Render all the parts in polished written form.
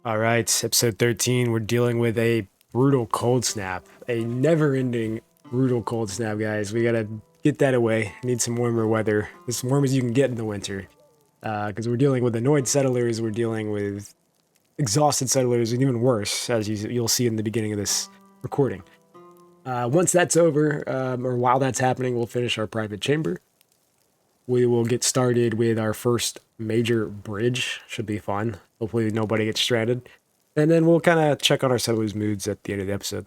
All right, episode 13. We're dealing with a brutal cold snap, a never ending brutal cold snap, guys. We gotta get that away. Need some warmer weather, as warm as you can get in the winter. Because we're dealing with annoyed settlers, we're dealing with exhausted settlers, and even worse, as you'll see in the beginning of this recording. Once that's over, or while that's happening, we'll finish our private chamber. We will get started with our first major bridge. Should be fun. Hopefully nobody gets stranded. And then we'll kind of check on our settlers' moods at the end of the episode.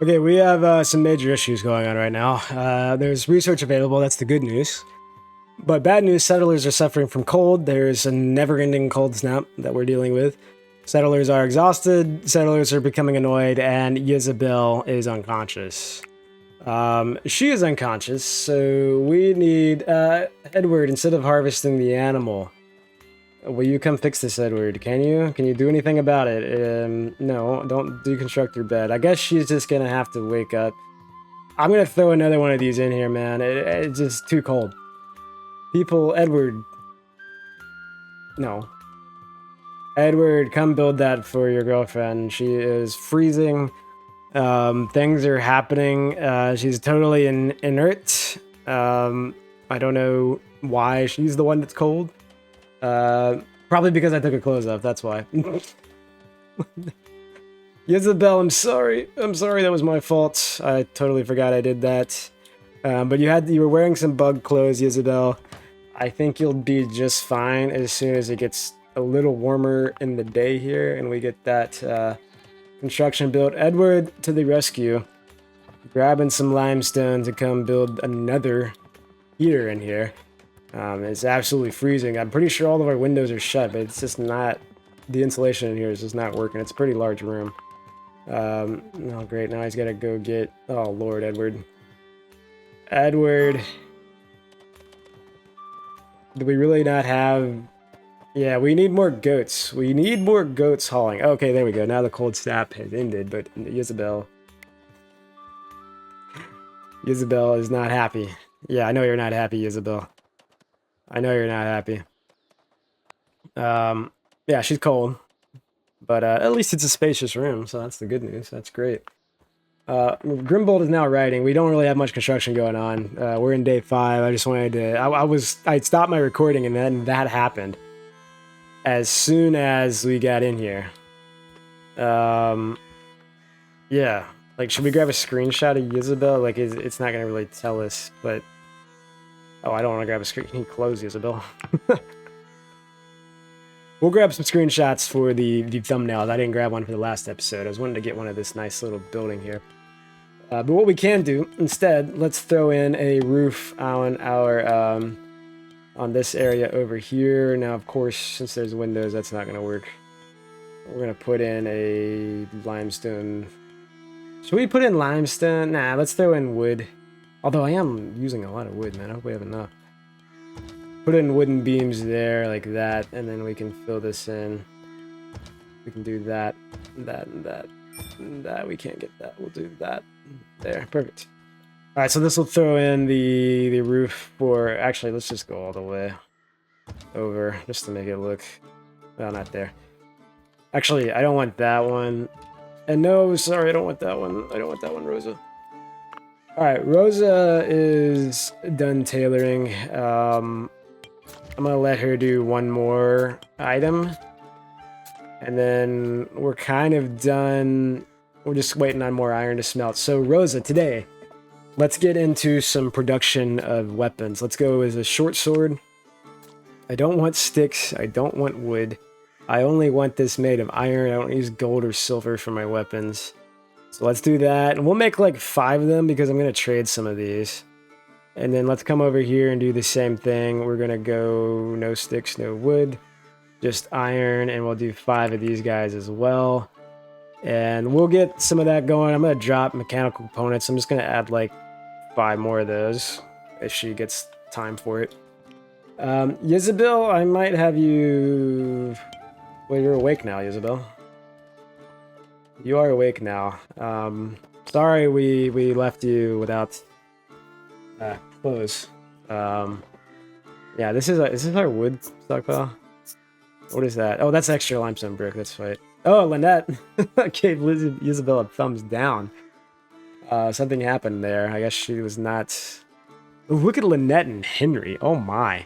Okay, we have some major issues going on right now. There's research available, that's the good news. But bad news, settlers are suffering from cold. There's a never-ending cold snap that we're dealing with. Settlers are exhausted, settlers are becoming annoyed, and Isabel is unconscious. She is unconscious, so we need, Edward, instead of harvesting the animal, will you come fix this, Edward? Can you? Can you do anything about it? No, don't deconstruct your bed. I guess she's just gonna have to wake up. I'm gonna throw another one of these in here, man. It's just too cold. People, Edward. No. Edward, come build that for your girlfriend. She is freezing. Things are happening. She's totally inert. I don't know why she's the one that's cold. Probably because I took her clothes off, that's why. Isabel, I'm sorry. I'm sorry, that was my fault. I totally forgot I did that. But you were wearing some bug clothes, Isabel. I think you'll be just fine as soon as it gets a little warmer in the day here and we get that, construction built. Edward to the rescue. Grabbing some limestone to come build another heater in here. It's absolutely freezing. I'm pretty sure all of our windows are shut, but it's just not... The insulation in here is just not working. It's a pretty large room. Oh, great. Now he's got to go get... Oh, Lord, Edward. Edward. Do we really not have... Yeah, we need more goats. We need more goats hauling. Okay, there we go. Now the cold snap has ended, but Isabel is not happy. Yeah, I know you're not happy, Isabel. I know you're not happy. Yeah, she's cold. But at least it's a spacious room, so that's the good news. That's great. Grimbold is now writing. We don't really have much construction going on. We're in day 5. I just wanted to... I stopped my recording and then that happened. As soon as we got in here. Yeah. Like, should we grab a screenshot of Isabel? Like, it's not gonna really tell us, but... Oh, I don't want to grab a screen. Can you close Isabel? We'll grab some screenshots for the thumbnails. I didn't grab one for the last episode. I was wanting to get one of this nice little building here. But what we can do, instead, let's throw in a roof on our... on this area over here. Now, of course, since there's windows, that's not going to work. We're going to put in a limestone. Should we put in limestone? Nah, let's throw in wood. Although I am using a lot of wood, man. I hope we have enough. Put in wooden beams there, like that, and then we can fill this in. We can do that, that, and that, and that. We can't get that. We'll do that. There, perfect. All right, so this will throw in the roof for... Actually, let's just go all the way over just to make it look... Well, not there. Actually, I don't want that one. And no, sorry, I don't want that one. I don't want that one, Rosa. All right, Rosa is done tailoring. I'm going to let her do one more item. And then we're kind of done. We're just waiting on more iron to smelt. So, Rosa, today... Let's get into some production of weapons. Let's go with a short sword. I don't want sticks. I don't want wood. I only want this made of iron. I don't use gold or silver for my weapons. So let's do that. And we'll make like 5 of them because I'm going to trade some of these. And then let's come over here and do the same thing. We're going to go no sticks, no wood. Just iron. And we'll do 5 of these guys as well. And we'll get some of that going. I'm going to drop mechanical components. I'm just going to add like 5 more of those if she gets time for it. Isabel, I might have you... Well, you're awake now, Isabel. You are awake now. Sorry we left you without clothes. Yeah, this is our wood stockpile. What is that? Oh, that's extra limestone brick. That's right. Oh, Lynette gave Isabel a thumbs down. Something happened there. I guess she was not... Ooh, look at Lynette and Henry. Oh my.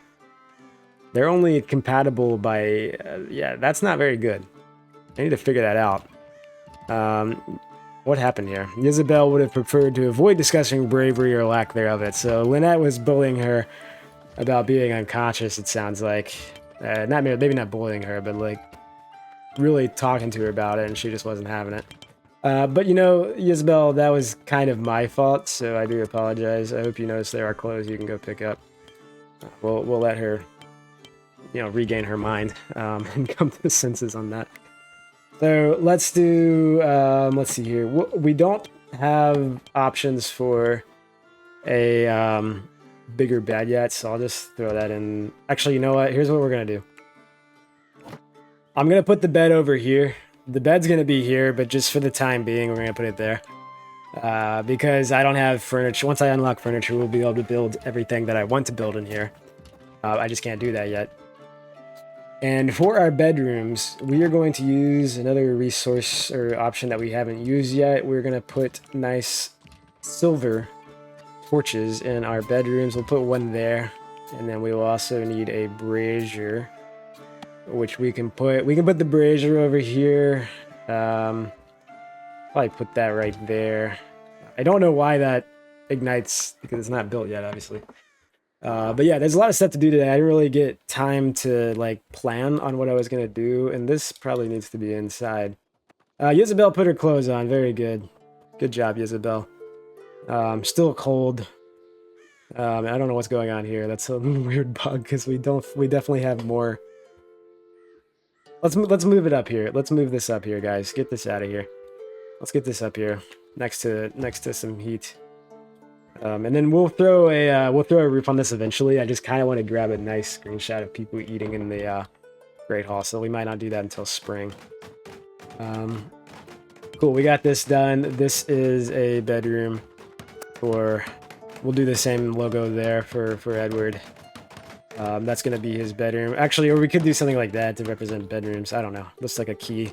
They're only compatible by... yeah, that's not very good. I need to figure that out. What happened here? Isabel would have preferred to avoid discussing bravery or lack thereof it. So Lynette was bullying her about being unconscious, it sounds like. Maybe not bullying her, but like really talking to her about it, and she just wasn't having it. But you know, Isabel, that was kind of my fault, so I do apologize. I hope you notice there are clothes you can go pick up. We'll let her, you know, regain her mind and come to senses on that. So let's do, let's see here. We don't have options for a bigger bed yet, so I'll just throw that in. Actually, you know what? Here's what we're going to do. I'm going to put the bed over here. The bed's going to be here, but just for the time being, we're going to put it there. Because I don't have furniture. Once I unlock furniture, we'll be able to build everything that I want to build in here. I just can't do that yet. And for our bedrooms, we are going to use another resource or option that we haven't used yet. We're going to put nice silver torches in our bedrooms. We'll put one there. And then we will also need a brazier, which we can put the brazier over here. Probably put that right there. I don't know why that ignites, because it's not built yet, obviously. But yeah, there's a lot of stuff to do today. I didn't really get time to like plan on what I was gonna do, and this probably needs to be inside. Isabel put her clothes on. Very good. Good job, Isabel. Still cold. I don't know what's going on here. That's a weird bug because we definitely have more. Let's move it up here. Let's move this up here, guys. Get this out of here. Let's get this up here next to some heat. And then we'll throw a roof on this eventually. I just kind of want to grab a nice screenshot of people eating in the Great Hall, so we might not do that until spring. Cool, we got this done. This is a bedroom for... We'll do the same logo there for Edward. That's going to be his bedroom. Actually, or we could do something like that to represent bedrooms. I don't know. Looks like a key.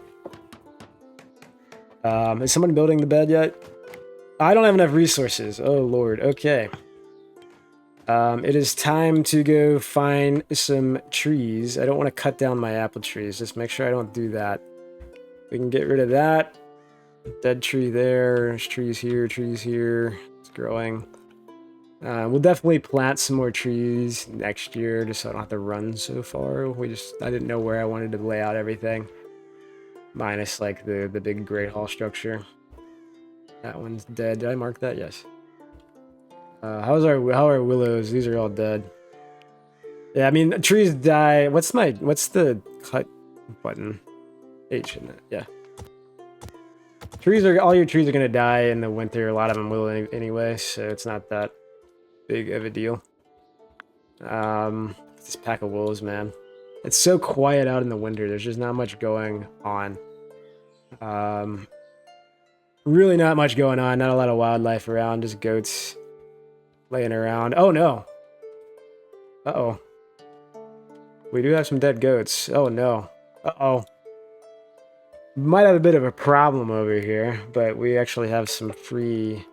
Is someone building the bed yet? I don't have enough resources. Oh, Lord. Okay. It is time to go find some trees. I don't want to cut down my apple trees. Just make sure I don't do that. We can get rid of that. Dead tree there. There's trees here, trees here. It's growing. We'll definitely plant some more trees next year, just so I don't have to run so far. I didn't know where I wanted to lay out everything. Minus, like, the big Great Hall structure. That one's dead. Did I mark that? Yes. How are willows? These are all dead. Yeah, I mean, trees die. What's the cut button? H, isn't it? Yeah. All your trees are gonna die in the winter. A lot of them will anyway, so it's not that big of a deal. This pack of wolves, man. It's so quiet out in the winter. There's just not much going on. Really not much going on. Not a lot of wildlife around. Just goats laying around. Oh, no. Uh-oh. We do have some dead goats. Oh, no. Uh-oh. Might have a bit of a problem over here, but we actually have some free...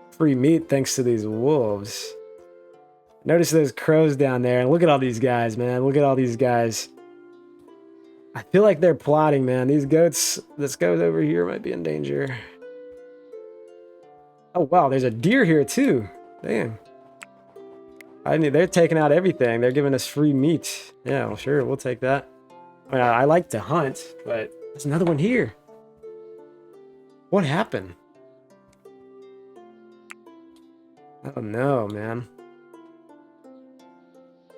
free meat thanks to these wolves. Notice those crows down there. And look at all these guys, man. Look at all these guys. I feel like they're plotting, man. These goats, this goat over here might be in danger. Oh, wow, there's a deer here, too. Damn. They're taking out everything. They're giving us free meat. Yeah, well, sure, we'll take that. I mean, I like to hunt, but there's another one here. What happened? Oh, no, man.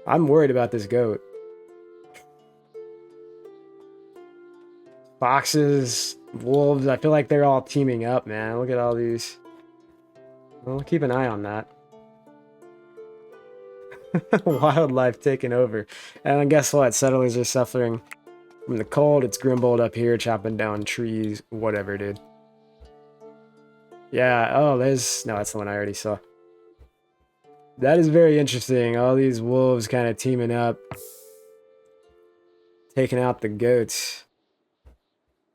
I'm worried about this goat. Foxes, wolves, I feel like they're all teaming up, man. Look at all these. Well, keep an eye on that. Wildlife taking over. And guess what? Settlers are suffering from the cold. It's Grimbold up here chopping down trees. Whatever, dude. Yeah, oh, no, that's the one I already saw. That is very interesting. All these wolves kind of teaming up. taking out the goats.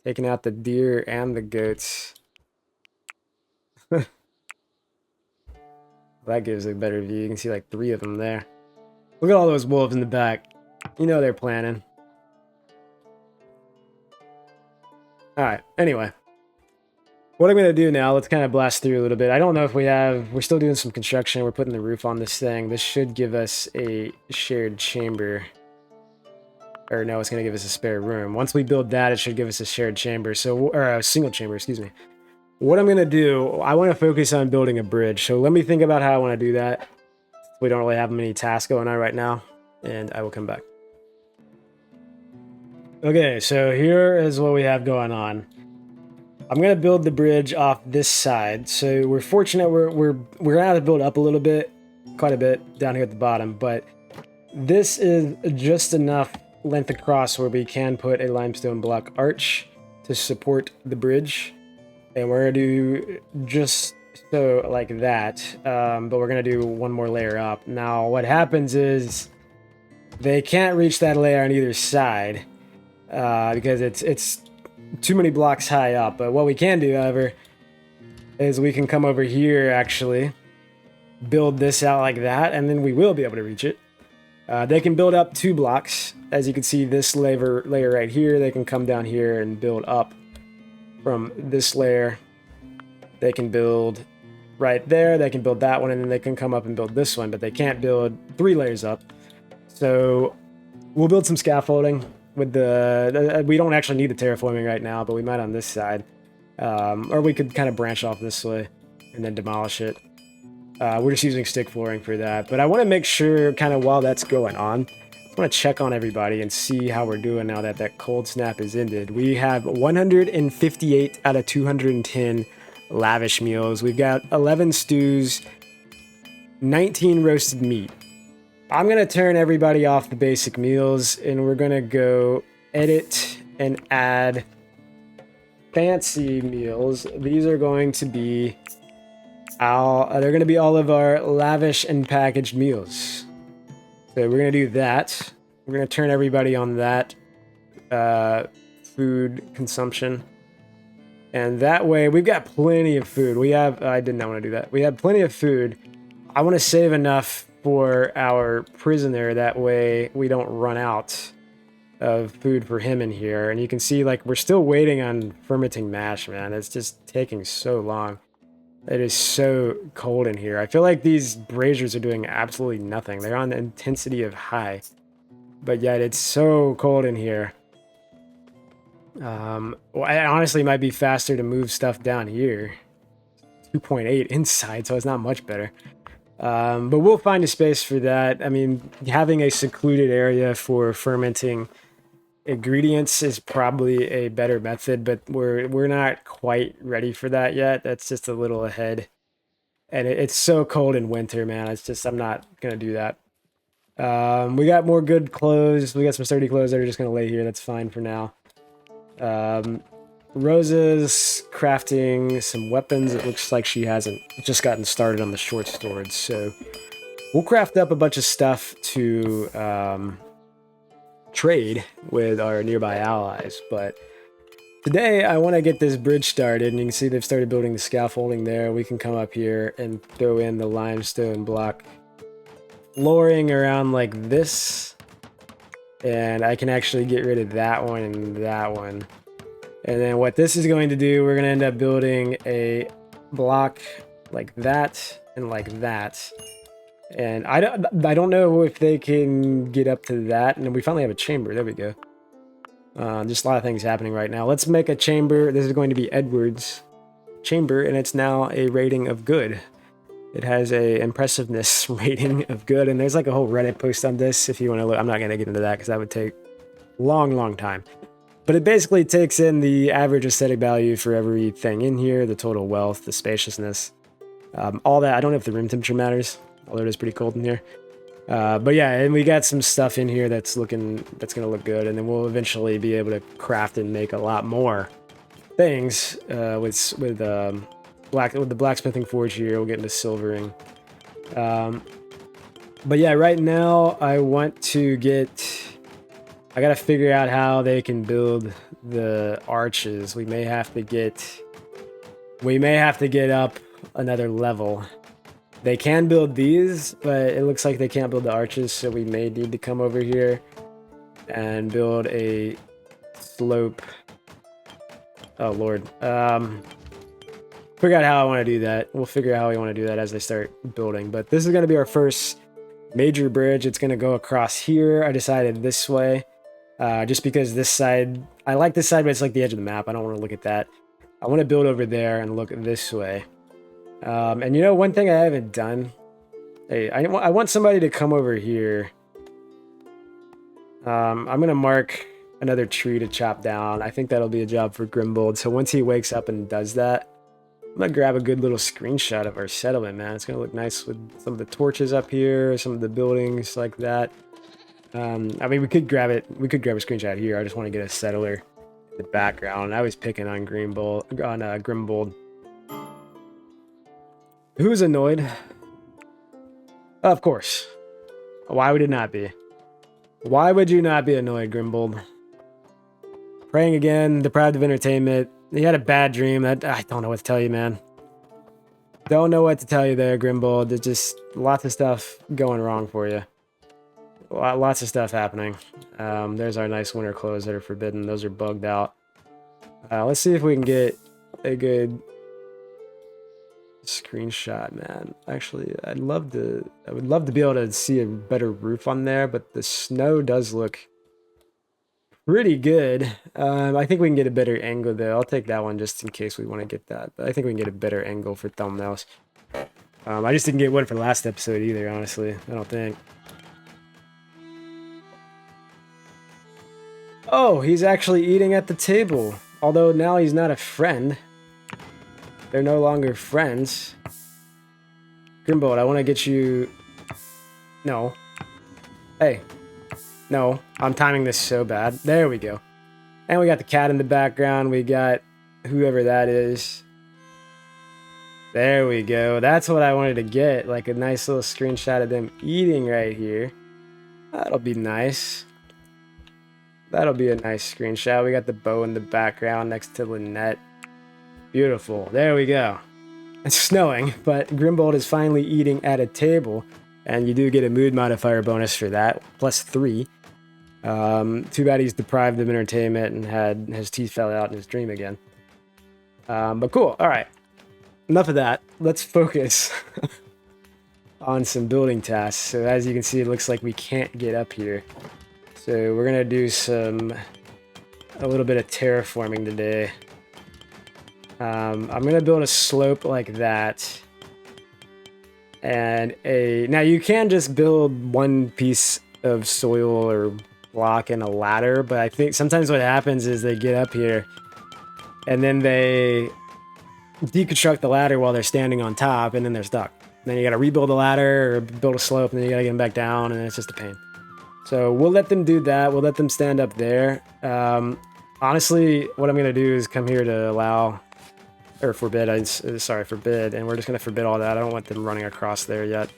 Taking out the deer and the goats. That gives a better view. You can see like 3 of them there. Look at all those wolves in the back. You know they're planning. Alright, anyway. What I'm going to do now, let's kind of blast through a little bit. I don't know if we're still doing some construction. We're putting the roof on this thing. This should give us a shared chamber. Or no, it's going to give us a spare room. Once we build that, it should give us a shared chamber. Or a single chamber, excuse me. What I'm going to do, I want to focus on building a bridge. So let me think about how I want to do that. We don't really have many tasks going on right now. And I will come back. Okay, so here is what we have going on. I'm gonna build the bridge off this side. So we're fortunate we're gonna have to build up a little bit, quite a bit down here at the bottom, but this is just enough length across where we can put a limestone block arch to support the bridge, and we're gonna do just so like that. But we're gonna do one more layer up. Now what happens is they can't reach that layer on either side because it's too many blocks high up. But what we can do, however, is we can come over here, actually build this out like that, and then we will be able to reach it. They can build up 2 blocks. As you can see, this layer right here, they can come down here and build up from this layer. They can build right there, they can build that one, and then they can come up and build this one, but they can't build 3 layers up. So we'll build some scaffolding with the, we don't actually need the terraforming right now, but we might on this side. Or we could kind of branch off this way and then demolish it. We're just using stick flooring for that. But I want to make sure kind of while that's going on, I want to check on everybody and see how we're doing now that that cold snap is ended. We have 158 out of 210 lavish meals. We've got 11 stews, 19 roasted meat. I'm going to turn everybody off the basic meals, and we're going to go edit and add fancy meals. These are going to be they're going to be all of our lavish and packaged meals. So we're going to do that. We're going to turn everybody on that food consumption. And that way, we've got plenty of food. I did not want to do that. We have plenty of food. I want to save enough for our prisoner, that way we don't run out of food for him in here. And you can see, like, we're still waiting on fermenting mash, man. It's just taking so long. It is so cold in here. I feel like these braziers are doing absolutely nothing. They're on the intensity of high, but yet it's so cold in here. Well, it honestly might be faster to move stuff down here. 2.8 inside, so it's not much better. But we'll find a space for that. I mean, having a secluded area for fermenting ingredients is probably a better method, but we're not quite ready for that yet. That's just a little ahead. And it's so cold in winter, man. It's just, I'm not gonna do that. We got more good clothes. We got some sturdy clothes that are just gonna lay here. That's fine for now. Rosa's crafting some weapons. It looks like she hasn't just gotten started on the short swords, so we'll craft up a bunch of stuff to trade with our nearby allies. But today I want to get this bridge started, and you can see they've started building the scaffolding there. We can come up here and throw in the limestone block flooring around like this, and I can actually get rid of that one and that one. And then what this is going to do, we're going to end up building a block like that and like that. And I don't know if they can get up to that. And we finally have a chamber. There we go. Just a lot of things happening right now. Let's make a chamber. This is going to be Edward's chamber, and it's now a rating of good. It has a impressiveness rating of good, and there's like a whole Reddit post on this if you want to look. I'm not going to get into that because that would take a long time. But it basically takes in the average aesthetic value for everything in here, the total wealth, the spaciousness, all that. I don't know if the room temperature matters, although it is pretty cold in here. But yeah, and we got some stuff in here that's gonna look good, and then we'll eventually be able to craft and make a lot more things with the blacksmithing forge here. We'll get into silvering. But yeah, right now I want to get I gotta figure out how they can build the arches. We may have to get up another level. They can build these, but it looks like they can't build the arches, so we may need to come over here and build a slope. Oh lord. Figure out how I want to do that. We'll figure out how we want to do that as they start building. But this is going to be our first major bridge. It's going to go across here. I decided this way, just because this side, I like this side, but it's like the edge of the map. I don't want to look at that. I want to build over there and look this way. And you know, one thing I haven't done. Hey, I want somebody to come over here. I'm going to mark another tree to chop down. I think that'll be a job for Grimbold. So once he wakes up and does that, I'm going to grab a good little screenshot of our settlement, man. It's going to look nice with some of the torches up here, some of the buildings like that. I mean, we could grab a screenshot here. I just want to get a settler in the background. I was picking on Grimbold. Who's annoyed? Of course. Why would it not be? Why would you not be annoyed, Grimbold? Praying again, deprived of entertainment. He had a bad dream. I don't know what to tell you, man. Don't know what to tell you there, Grimbold. There's just lots of stuff going wrong for you. Lots of stuff happening. There's our nice winter clothes that are forbidden. Those are bugged out. Let's see if we can get a good screenshot, man. Actually, I would love to be able to see a better roof on there, but the snow does look pretty good. I think we can get a better angle though. I'll take that one just in case we want to get that. But I think we can get a better angle for thumbnails. I just didn't get one for last episode either, honestly. I don't think. Oh, he's actually eating at the table. Although now he's not a friend. They're no longer friends. Grimbold, I want to get you... No. Hey. No, I'm timing this so bad. There we go. And we got the cat in the background. We got whoever that is. There we go. That's what I wanted to get. Like a nice little screenshot of them eating right here. That'll be nice. That'll be a nice screenshot. We got the bow in the background next to Lynette. Beautiful. There we go. It's snowing, but Grimbold is finally eating at a table. And you do get a mood modifier bonus for that. +3. Too bad he's deprived of entertainment and had his teeth fell out in his dream again. But cool. All right. Enough of that. Let's focus on some building tasks. So as you can see, it looks like we can't get up here. So we're going to do a little bit of terraforming today. I'm going to build a slope like that. And now you can just build one piece of soil or block and a ladder, but I think sometimes what happens is they get up here and then they deconstruct the ladder while they're standing on top, and then they're stuck. And then you got to rebuild the ladder or build a slope, and then you got to get them back down, and it's just a pain. So we'll let them do that. We'll let them stand up there. Honestly, what I'm going to do is come here to allow... Or forbid, forbid, and we're just going to forbid all that. I don't want them running across there yet.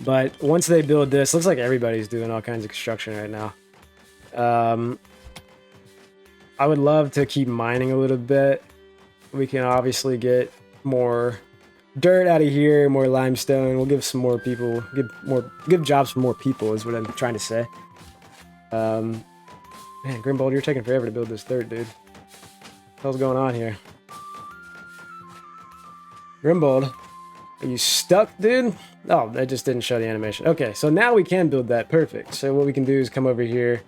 But once they build this, looks like everybody's doing all kinds of construction right now. I would love to keep mining a little bit. We can obviously get more dirt out of here, more limestone. We'll give some more people, give jobs for more people is what I'm trying to say. Man, Grimbold, you're taking forever to build this dirt, dude. What's going on here? Grimbold, are you stuck, dude? Oh, that just didn't show the animation. Okay, so now we can build that. Perfect. So what we can do is come over here,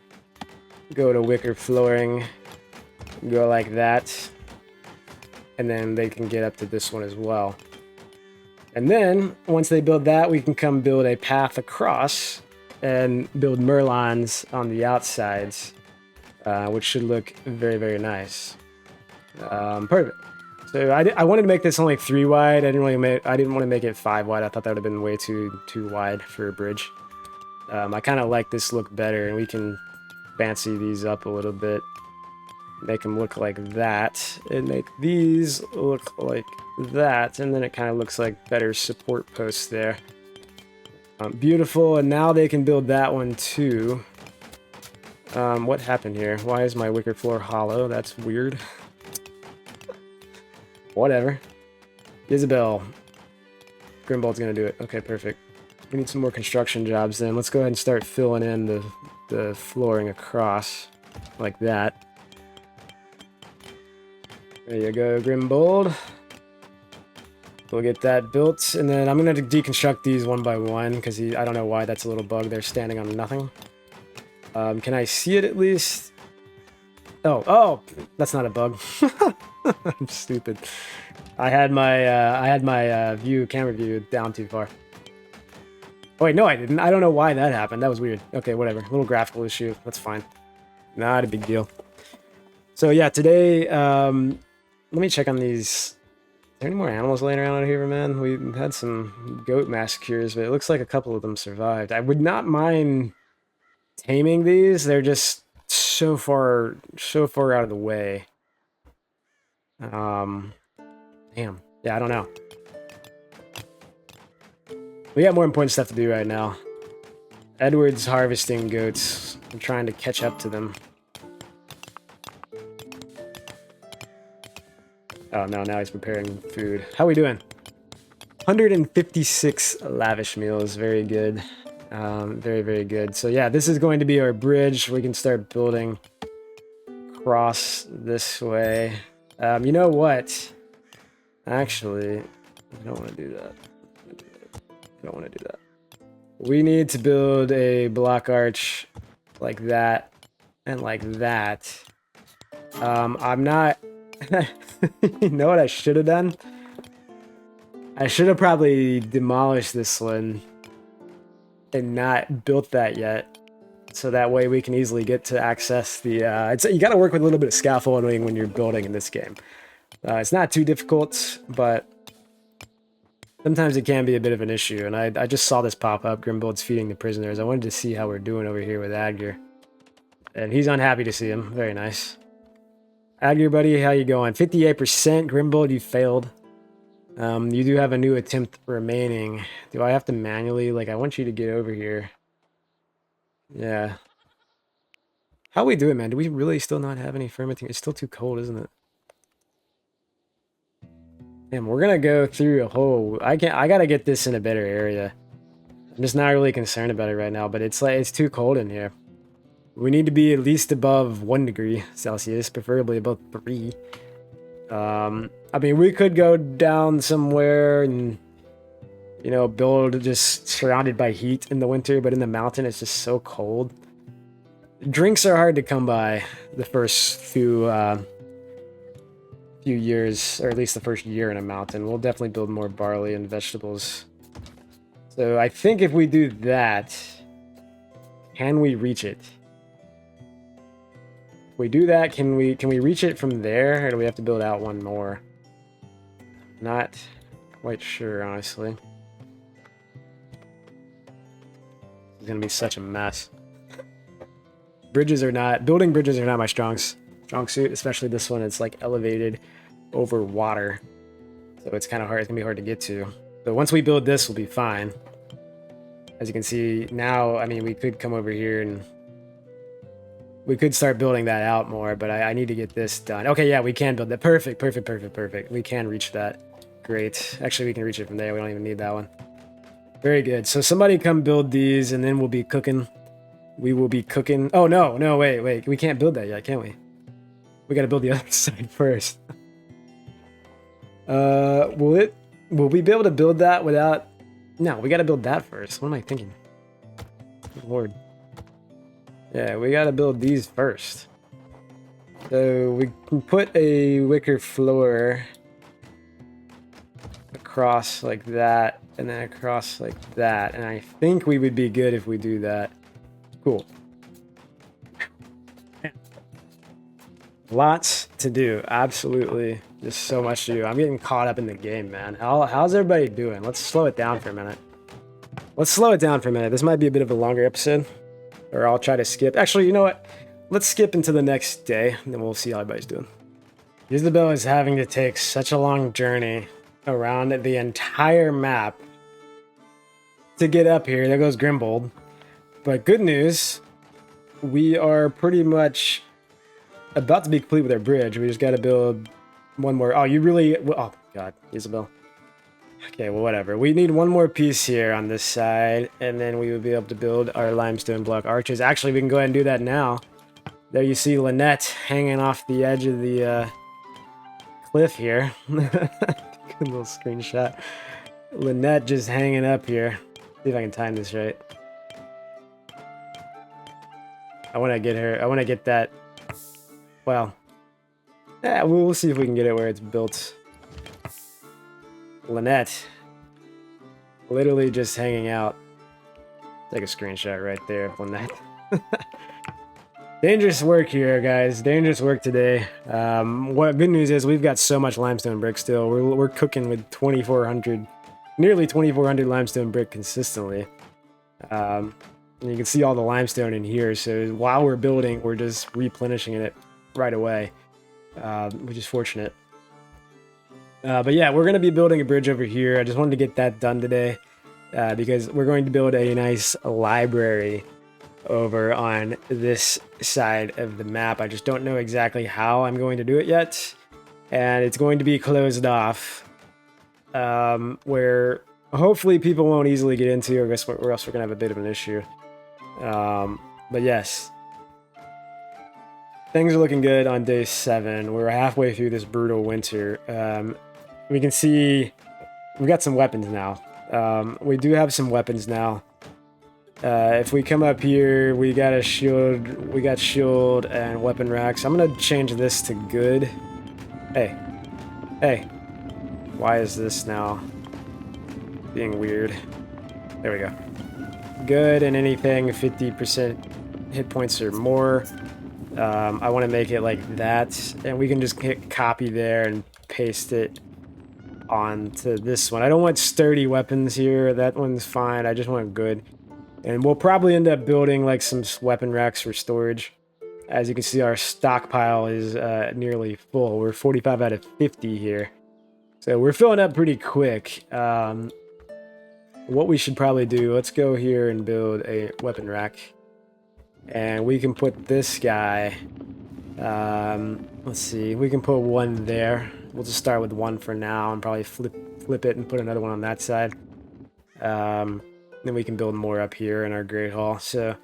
go to wicker flooring, go like that, and then they can get up to this one as well. And then, once they build that, we can come build a path across and build merlons on the outsides, which should look very, very nice. Perfect. So I wanted to make this only 3 wide. I didn't want to make it 5 wide. I thought that would have been way too wide for a bridge. I kind of like this look better, and we can fancy these up a little bit, make them look like that, and make these look like that, and then it kind of looks like better support posts there. Beautiful. And now they can build that one too. What happened here? Why is my wicker floor hollow? That's weird. Whatever. Isabel. Grimbold's gonna do it. Okay, perfect. We need some more construction jobs then. Let's go ahead and start filling in the flooring across. Like that. There you go, Grimbold. We'll get that built, and then I'm gonna deconstruct these one by one, because I don't know why that's a little bug. They're standing on nothing. Can I see it at least? Oh, that's not a bug. I'm stupid. I had my camera view down too far. Oh wait, no, I didn't. I don't know why that happened. That was weird. Okay, whatever. Little graphical issue. That's fine. Not a big deal. So yeah, today, let me check on these. Is there any more animals laying around out here, man? We had some goat massacres, but it looks like a couple of them survived. I would not mind taming these. They're just so far out of the way. Damn. Yeah, I don't know. We got more important stuff to do right now. Edward's harvesting goats. I'm trying to catch up to them. Oh no, now he's preparing food. How are we doing? 156 lavish meals. Very good. Very, very good. So yeah, this is going to be our bridge. We can start building across this way. You know what? Actually, I don't want to do that. I don't want to do that. We need to build a block arch like that and like that. I'm not... You know what I should have done? I should have probably demolished this one and not built that yet. So that way we can easily get to access the... you got to work with a little bit of scaffolding when you're building in this game. It's not too difficult, but sometimes it can be a bit of an issue. And I just saw this pop up, Grimbold's feeding the prisoners. I wanted to see how we're doing over here with Adger. And he's unhappy to see him. Very nice. Adger, buddy, how you going? 58%. Grimbold, you failed. You do have a new attempt remaining. Do I have to manually... Like, I want you to get over here. Yeah. How are we doing, man? Do we really still not have any fermenting? It's still too cold, isn't it? Damn, we're gonna go through a whole... I gotta get this in a better area. I'm just not really concerned about it right now, but it's like it's too cold in here. We need to be at least above 1 degree Celsius, preferably above 3. I mean, we could go down somewhere and, you know, build just surrounded by heat in the winter, but in the mountain it's just so cold. Drinks are hard to come by the first few years, or at least the first year in a mountain. We'll definitely build more barley and vegetables. So I think if we do that, can we reach it? If we do that, can we reach it from there, or do we have to build out one more? Not quite sure, honestly. It's gonna be such a mess. Building bridges are not my strong suit, especially this one. It's like elevated over water, so it's kind of hard. It's gonna be hard to get to. But once we build this, we'll be fine. As you can see now, I mean, we could come over here and we could start building that out more, but I need to get this done. Okay, yeah, we can build that. Perfect. We can reach that. Great. Actually, we can reach it from there. We don't even need that one. Very good. So somebody come build these, and then we'll be cooking. We will be cooking. Oh, no, wait. We can't build that yet, can we? We gotta build the other side first. Will we be able to build that without... No, we gotta build that first. What am I thinking? Good Lord. Yeah, we gotta build these first. So we can put a wicker floor across like that, and then across like that. And I think we would be good if we do that. Cool. Lots to do. Absolutely. Just so much to do. I'm getting caught up in the game, man. How's everybody doing? Let's slow it down for a minute. This might be a bit of a longer episode. Or I'll try to skip. Actually, you know what? Let's skip into the next day, and then we'll see how everybody's doing. Isabel is having to take such a long journey around the entire map to get up here. There goes Grimbold. But good news, we are pretty much about to be complete with our bridge. We just got to build one more. Oh, you really... Oh, God, Isabel. Okay, well, whatever. We need one more piece here on this side, and then we will be able to build our limestone block arches. Actually, we can go ahead and do that now. There you see Lynette hanging off the edge of the cliff here. Good little screenshot. Lynette just hanging up here. See if I can time this right. I want to get her. I want to get that. Well, yeah, we'll see if we can get it where it's built. Lynette, literally just hanging out. Take a screenshot right there of Lynette. Dangerous work here, guys. Dangerous work today. What good news is we've got so much limestone brick still. We're cooking with 2,400, nearly 2,400 limestone brick consistently. And you can see all the limestone in here. So while we're building, we're just replenishing it right away, which is fortunate. But yeah, we're going to be building a bridge over here. I just wanted to get that done today because we're going to build a nice library over on this side of the map. I just don't know exactly how I'm going to do it yet. And it's going to be closed off where hopefully people won't easily get into, or else we're going to have a bit of an issue. But yes, things are looking good on day 7. We're halfway through this brutal winter. We can see we got some weapons now. We do have some weapons now. If we come up here, we got a shield. We got shield and weapon racks. I'm gonna change this to good. Hey, hey, why is this now being weird? There we go. Good and anything 50% hit points or more. I want to make it like that, and we can just hit copy there and paste it onto this one. I don't want sturdy weapons here. That one's fine. I just want good. And we'll probably end up building like some weapon racks for storage. As you can see, our stockpile is nearly full. We're 45 out of 50 here. So we're filling up pretty quick. What we should probably do, let's go here and build a weapon rack. And we can put this guy, let's see, we can put one there. We'll just start with one for now and probably flip it and put another one on that side. Then we can build more up here in our Great Hall. So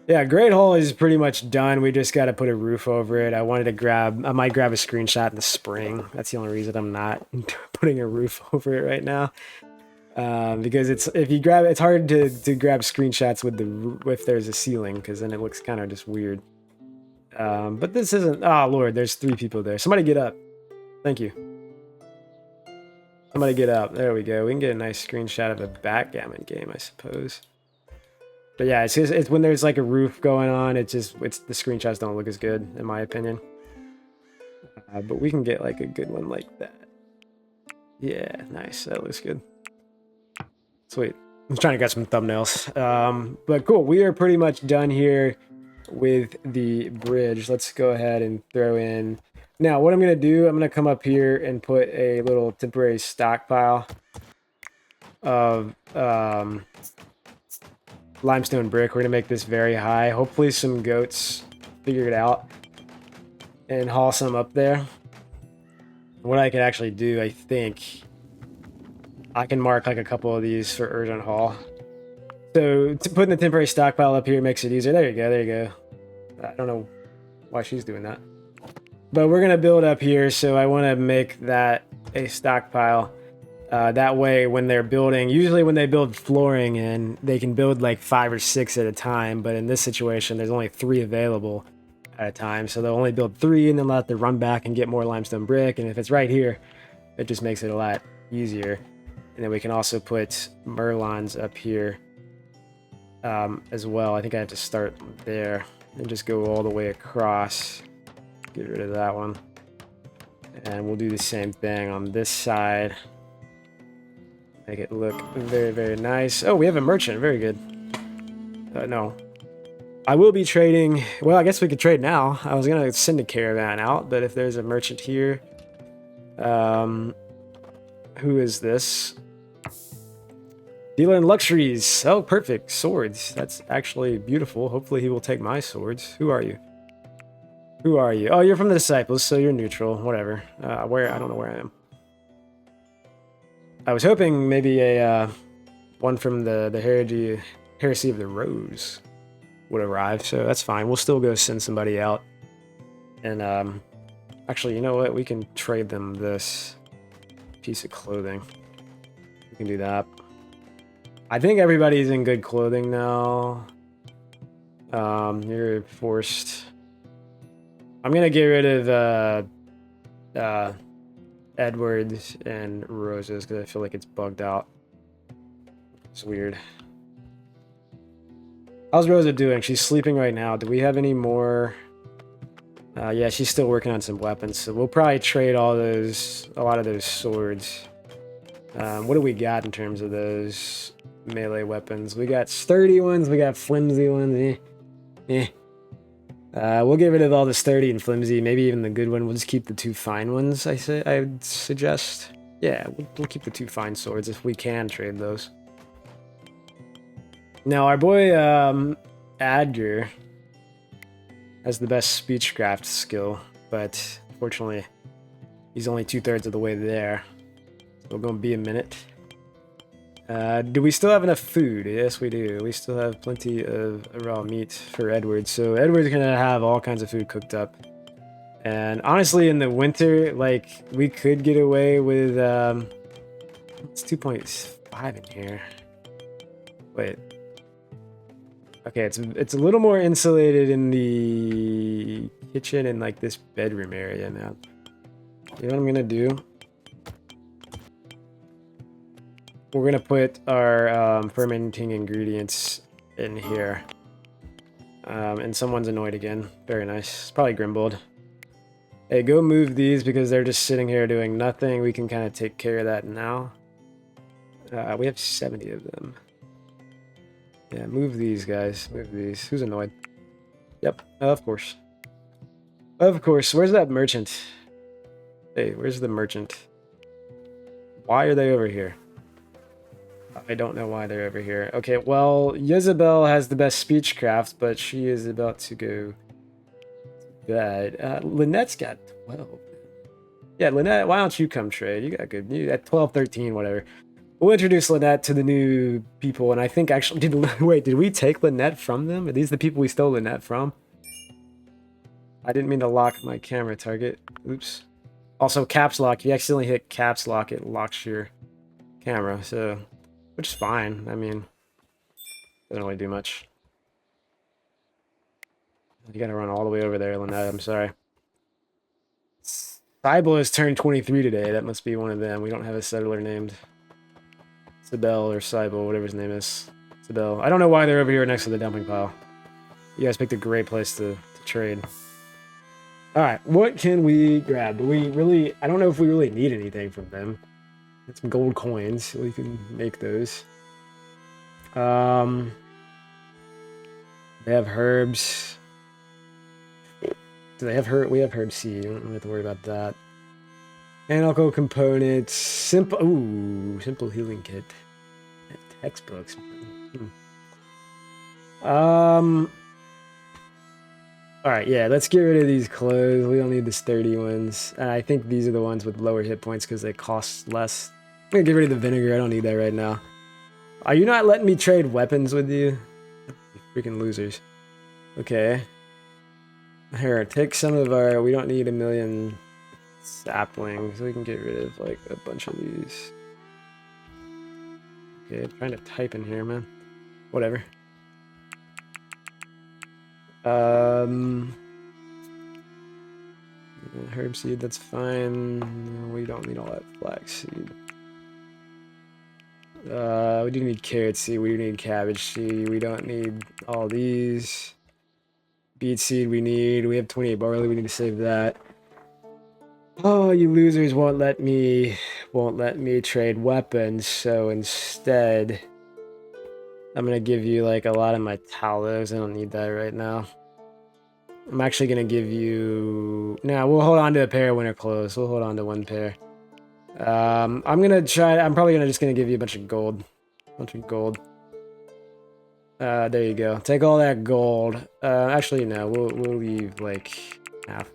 yeah, Great Hall is pretty much done. We just got to put a roof over it. I might grab a screenshot in the spring. That's the only reason I'm not putting a roof over it right now. Because it's hard to grab screenshots if there's a ceiling, because then it looks kind of just weird. But this isn't. Oh Lord, there's 3 people there. Somebody get up. Thank you. Somebody get up. There we go. We can get a nice screenshot of a backgammon game, I suppose. But yeah, it's when there's like a roof going on. The screenshots don't look as good, in my opinion. But we can get like a good one like that. Yeah, nice. That looks good. Sweet. I'm trying to get some thumbnails. But cool. We are pretty much done here with the bridge. Let's go ahead and throw in. Now, what I'm going to do, I'm going to come up here and put a little temporary stockpile of limestone brick. We're going to make this very high. Hopefully some goats figure it out and haul some up there. What I could actually do, I think, I can mark like a couple of these for urgent haul. So putting the temporary stockpile up here makes it easier. There you go, there you go. I don't know why she's doing that. But we're going to build up here, so I want to make that a stockpile. That way, when they're building, usually when they build flooring in, they can build like 5 or 6 at a time. But in this situation, there's only 3 available at a time. So they'll only build 3, and then they'll have to run back and get more limestone brick. And if it's right here, it just makes it a lot easier. And then we can also put Merlons up here as well. I think I have to start there and just go all the way across. Get rid of that one. And we'll do the same thing on this side. Make it look very, very nice. Oh, we have a merchant. Very good. No. I will be trading. Well, I guess we could trade now. I was going to send a caravan out, but if there's a merchant here. Who is this? Dealer in luxuries. Oh, perfect. Swords. That's actually beautiful. Hopefully he will take my swords. Who are you? Who are you? Oh, you're from the Disciples, so you're neutral. Whatever. Where? I don't know where I am. I was hoping maybe a one from the Heresy of the Rose would arrive, so that's fine. We'll still go send somebody out. And actually, you know what? We can trade them this piece of clothing. We can do that. I think everybody's in good clothing now. You're forced. I'm gonna get rid of Edwards and Roses because I feel like it's bugged out. It's weird. How's Rosa doing? She's sleeping right now. Do we have any more? Yeah, she's still working on some weapons, so we'll probably trade a lot of those swords. What do we got in terms of those melee weapons? We got sturdy ones, we got flimsy ones. We'll get rid of all the sturdy and flimsy, maybe even the good one. We'll just keep the two fine ones, I would suggest. Yeah, we'll keep the two fine swords if we can trade those. Now, our boy Adger has the best speechcraft skill, but unfortunately, he's only 2/3 of the way there. So we're gonna be a minute. Do we still have enough food? Yes, we do. We still have plenty of raw meat for Edward. So Edward's gonna have all kinds of food cooked up. And honestly, in the winter, like, we could get away with, it's 2.5 in here. Wait. Okay, it's a little more insulated in the kitchen and, like, this bedroom area now. You know what I'm gonna do? We're gonna put our fermenting ingredients in here. And someone's annoyed again. Very nice. It's probably Grimbold. Hey, go move these because they're just sitting here doing nothing. We can kind of take care of that now. We have 70 of them. Yeah, move these guys. Move these. Who's annoyed? Yep, of course. Of course. Where's that merchant? Hey, where's the merchant? Why are they over here? I don't know why they're over here. Okay, well, Jezebel has the best speechcraft, but she is about to go to bed. Lynette's got 12. Yeah, Lynette, why don't you come trade? You got good. You at 12, 13, whatever. We'll introduce Lynette to the new people, and I think actually, did we take Lynette from them? Are these the people we stole Lynette from? I didn't mean to lock my camera target. Oops. Also, caps lock. If you accidentally hit caps lock, it locks your camera, so, which is fine. I mean, doesn't really do much. You gotta run all the way over there, Lynette. I'm sorry. Cybele has turned 23 today. That must be one of them. We don't have a settler named Cybele or Cybele, whatever his name is. Cybele. I don't know why they're over here next to the dumping pile. You guys picked a great place to trade. Alright, what can we grab? Do we really... I don't know if we really need anything from them. Get some gold coins. We can make those. They have herbs. Do they have herb? We have herb seed. You don't have to worry about that. Analytical components. Simple. Ooh, simple healing kit. Textbooks. Alright, yeah, let's get rid of these clothes. We don't need the sturdy ones. I think these are the ones with lower hit points because they cost less. I'm gonna get rid of the vinegar. I don't need that right now. Are you not letting me trade weapons with you? You freaking losers. Okay. Here, take some of our... We don't need a million saplings. We can get rid of, like, a bunch of these. Okay, I'm trying to type in here, man. Whatever. Herb seed, that's fine. No, we don't need all that flax seed. We do need carrot seed, we do need cabbage seed, we don't need all these. Beet seed we have 28 barley, we need to save that. Oh, you losers won't let me trade weapons, so instead I'm gonna give you like a lot of my talos. I don't need that right now. I'm actually gonna give you... Nah, we'll hold on to a pair of winter clothes. We'll hold on to one pair. I'm probably just gonna give you a bunch of gold. Bunch of gold. There you go. Take all that gold. Actually, no. We'll leave like half.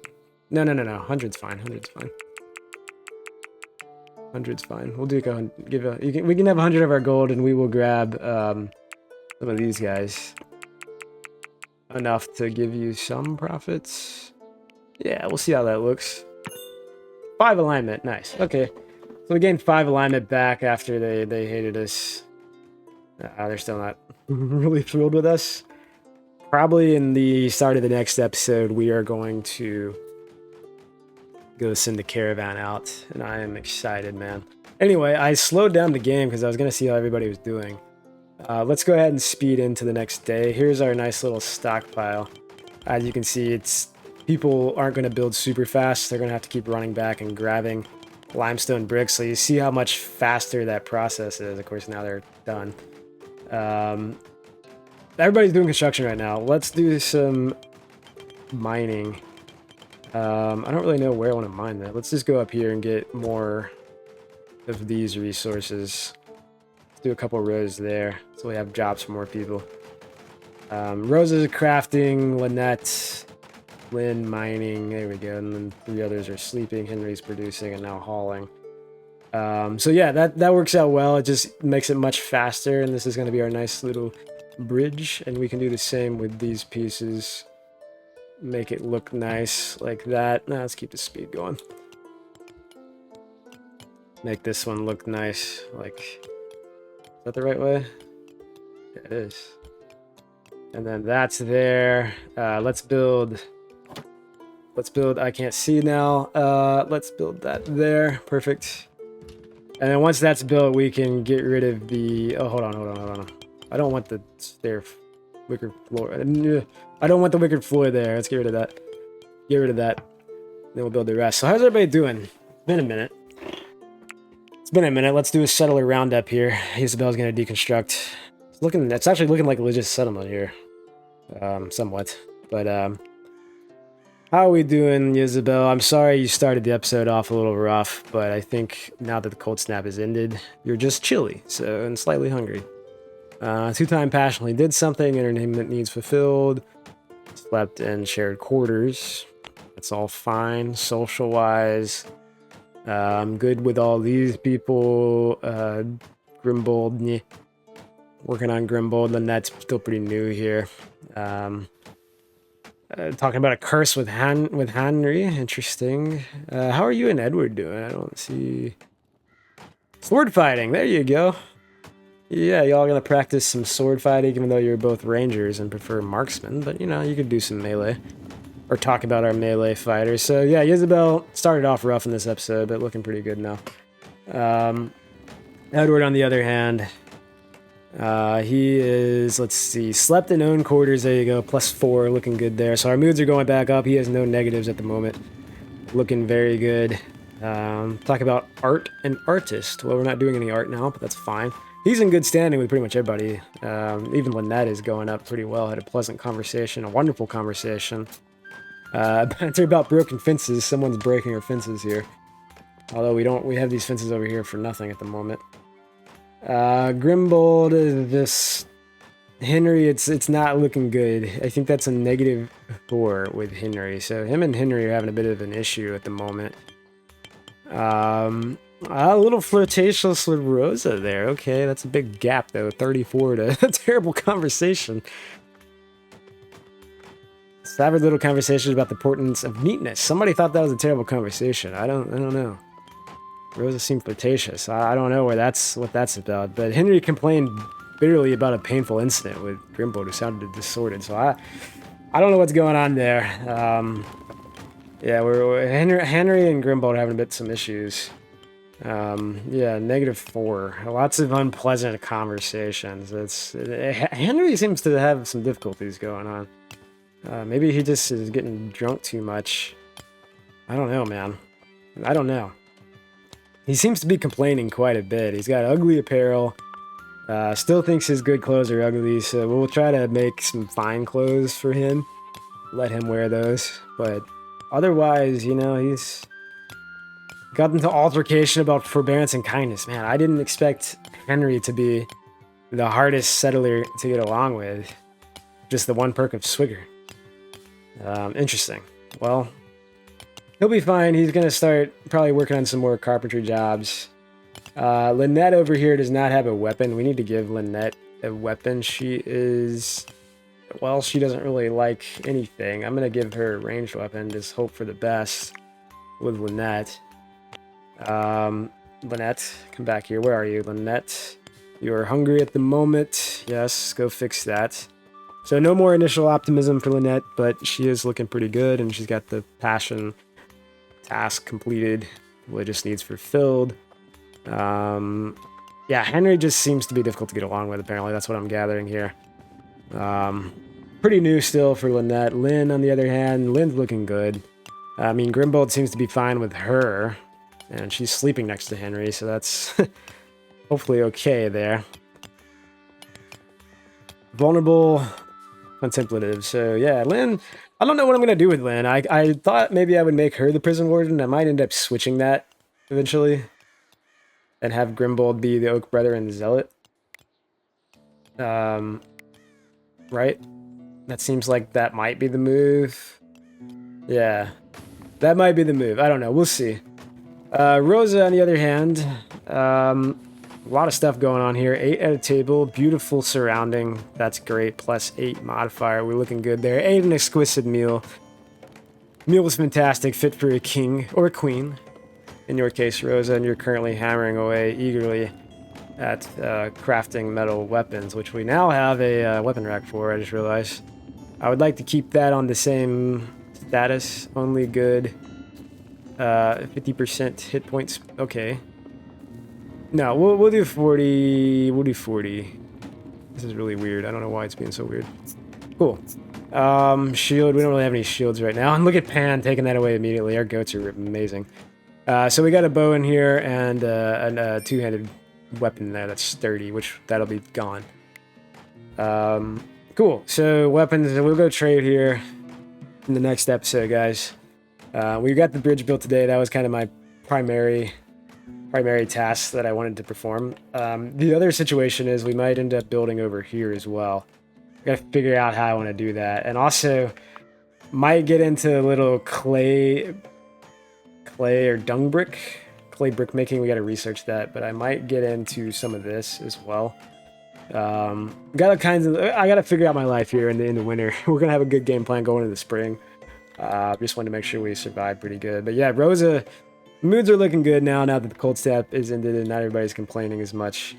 No. 100's fine. 100's fine. 100's fine. We'll do we can have 100 of our gold, and we will grab some of these guys. Enough to give you some profits. Yeah, we'll see how that looks. 5 alignment. Nice. Okay. So we gained 5 alignment back after they hated us. They're still not really thrilled with us. Probably in the start of the next episode, we are going to go send the caravan out, and I am excited, man. Anyway, I slowed down the game because I was going to see how everybody was doing. Let's go ahead and speed into the next day. Here's our nice little stockpile. As you can see, people aren't going to build super fast. They're going to have to keep running back and grabbing limestone bricks. So you see how much faster that process is. Of course, now they're done. Everybody's doing construction right now. Let's do some mining. I don't really know where I want to mine that. Let's just go up here and get more of these resources. Let's do a couple rows there so we have jobs for more people. Rosa's crafting, Lynette, Lynn mining, there we go, and then 3 others are sleeping, Henry's producing, and now hauling. So yeah, that works out well. It just makes it much faster, and this is going to be our nice little bridge, and we can do the same with these pieces. Make it look nice like that. Now let's keep the speed going. Make this one look nice. Like, is that the right way? Yeah, it is. And then that's there. Let's build. I can't see now. Let's build that there. Perfect. And then once that's built, we can get rid of the. Oh, hold on. I don't want the wicker floor. I don't want the wicker floor there. Let's get rid of that. Then we'll build the rest. So how's everybody doing? It's been a minute. Let's do a settler roundup here. Isabel's gonna deconstruct. It's actually looking like a legit settlement here. Somewhat. But how are we doing, Isabel? I'm sorry you started the episode off a little rough, but I think now that the cold snap has ended, you're just chilly, and slightly hungry. 2-time passionately did something, entertainment needs fulfilled, slept and shared quarters. That's all fine, social-wise. I'm good with all these people. Grimbold, working on Grimbold, Lynette's still pretty new here. Talking about a curse with Henry, interesting. How are you and Edward doing? I don't see... Sword fighting, there you go. Yeah, y'all gonna practice some sword fighting, even though you're both rangers and prefer marksmen, but you know, you could do some melee. Or talk about our melee fighters. So yeah, Isabel started off rough in this episode, but looking pretty good now. Edward, on the other hand, he is, let's see, slept in own quarters, there you go, +4, looking good there. So our moods are going back up. He has no negatives at the moment. Looking very good. Talk about art and artist. Well, we're not doing any art now, but that's fine. He's in good standing with pretty much everybody. Even Lynette is going up pretty well. Had a pleasant conversation, a wonderful conversation. Banter about broken fences. Someone's breaking our fences here. Although we have these fences over here for nothing at the moment. Grimbold is this Henry, it's not looking good. I think that's a -4 with Henry. So him and Henry are having a bit of an issue at the moment. A little flirtatious with Rosa there. Okay, that's a big gap though. 34 to a terrible conversation. Savage little conversations about the importance of neatness. Somebody thought that was a terrible conversation. I don't know. Rosa seemed flirtatious. I don't know what that's about. But Henry complained bitterly about a painful incident with Grimbold, who sounded distorted. So I don't know what's going on there. Yeah, Henry and Grimbold are having some issues. Yeah, -4. Lots of unpleasant conversations. Henry seems to have some difficulties going on. Maybe he just is getting drunk too much. I don't know, man. I don't know. He seems to be complaining quite a bit. He's got ugly apparel. Still thinks his good clothes are ugly, so we'll try to make some fine clothes for him. Let him wear those. But otherwise, you know, he's got into altercation about forbearance and kindness. Man, I didn't expect Henry to be the hardest settler to get along with. Just the one perk of Swigger. Interesting. Well, he'll be fine. He's going to start probably working on some more carpentry jobs. Lynette over here does not have a weapon. We need to give Lynette a weapon. She is... Well, she doesn't really like anything. I'm going to give her a ranged weapon. Just hope for the best with Lynette. Lynette, come back here. Where are you, Lynette? You are hungry at the moment. Yes, go fix that. So no more initial optimism for Lynette, but she is looking pretty good, and she's got the passion task completed. Religious needs fulfilled. Yeah, Henry just seems to be difficult to get along with, apparently. That's what I'm gathering here. Pretty new still for Lynette. Lynn, on the other hand, Lynn's looking good. I mean, Grimbold seems to be fine with her, and she's sleeping next to Henry, so that's hopefully okay there. Vulnerable, contemplative. So yeah, Lynn, I don't know what I'm gonna do with Lynn. I thought maybe I would make her the prison warden. I might end up switching that eventually and have Grimbold be the Oak Brother and Zealot. Right? That seems like that might be the move. Yeah, that might be the move. I don't know. We'll see. Rosa, on the other hand, a lot of stuff going on here. 8 at a table, beautiful surrounding. That's great. +8 modifier. We're looking good there. 8 an exquisite meal. Meal was fantastic. Fit for a king or a queen. In your case, Rosa, and you're currently hammering away eagerly at crafting metal weapons, which we now have a weapon rack for, I just realized. I would like to keep that on the same status. Only good 50% hit points. Okay. No, we'll do 40. We'll do 40. This is really weird. I don't know why it's being so weird. Cool. Shield. We don't really have any shields right now. And look at Pan taking that away immediately. Our goats are amazing. So we got a bow in here and a two-handed weapon there that's sturdy, which that'll be gone. Cool. So weapons. We'll go trade here in the next episode, guys. We got the bridge built today. That was kind of my primary task that I wanted to perform. The other situation is we might end up building over here as well. I gotta figure out how I want to do that, and also might get into a little clay or dung brick, clay brick making. We got to research that, but I might get into some of this as well. I gotta figure out my life here in the winter. We're gonna have a good game plan going into the spring. Just wanted to make sure we survive pretty good. But yeah, Rosa, moods are looking good now that the cold snap is ended and not everybody's complaining as much.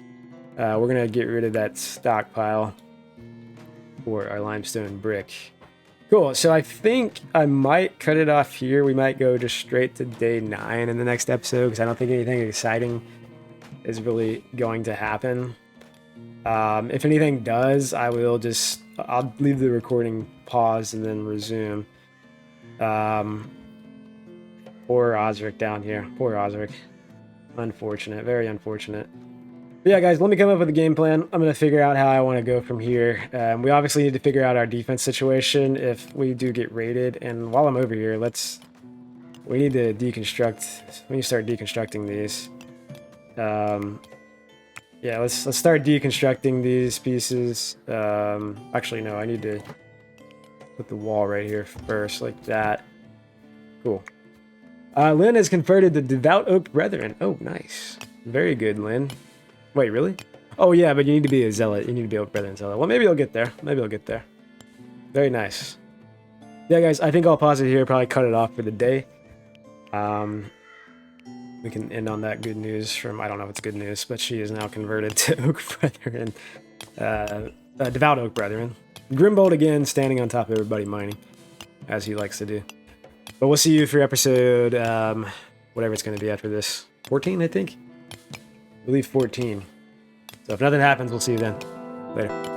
We're gonna get rid of that stockpile for our limestone brick. Cool, so I think I might cut it off here. We might go just straight to day 9 in the next episode, because I don't think anything exciting is really going to happen. If anything does, I'll leave the recording paused and then resume. Poor Osric down here. Poor Osric. Unfortunate. Very unfortunate. But yeah, guys, let me come up with a game plan. I'm going to figure out how I want to go from here. We obviously need to figure out our defense situation if we do get raided. And while I'm over here, we need to deconstruct. We need to start deconstructing these. Yeah, let's start deconstructing these pieces. Actually, no, I need to put the wall right here first, like that. Cool. Lynn has converted the Devout Oak Brethren. Oh, nice. Very good, Lynn. Wait, really? Oh, yeah, but you need to be a zealot. You need to be Oak Brethren zealot. Well, maybe I'll get there. Maybe I'll get there. Very nice. Yeah, guys, I think I'll pause it here. Probably cut it off for the day. We can end on that good news from, I don't know if it's good news, but she is now converted to Oak Brethren. Devout Oak Brethren. Grimbold again, standing on top of everybody mining, as he likes to do. But we'll see you for episode, whatever it's going to be after this. 14, I think? I believe 14. So if nothing happens, we'll see you then. Later.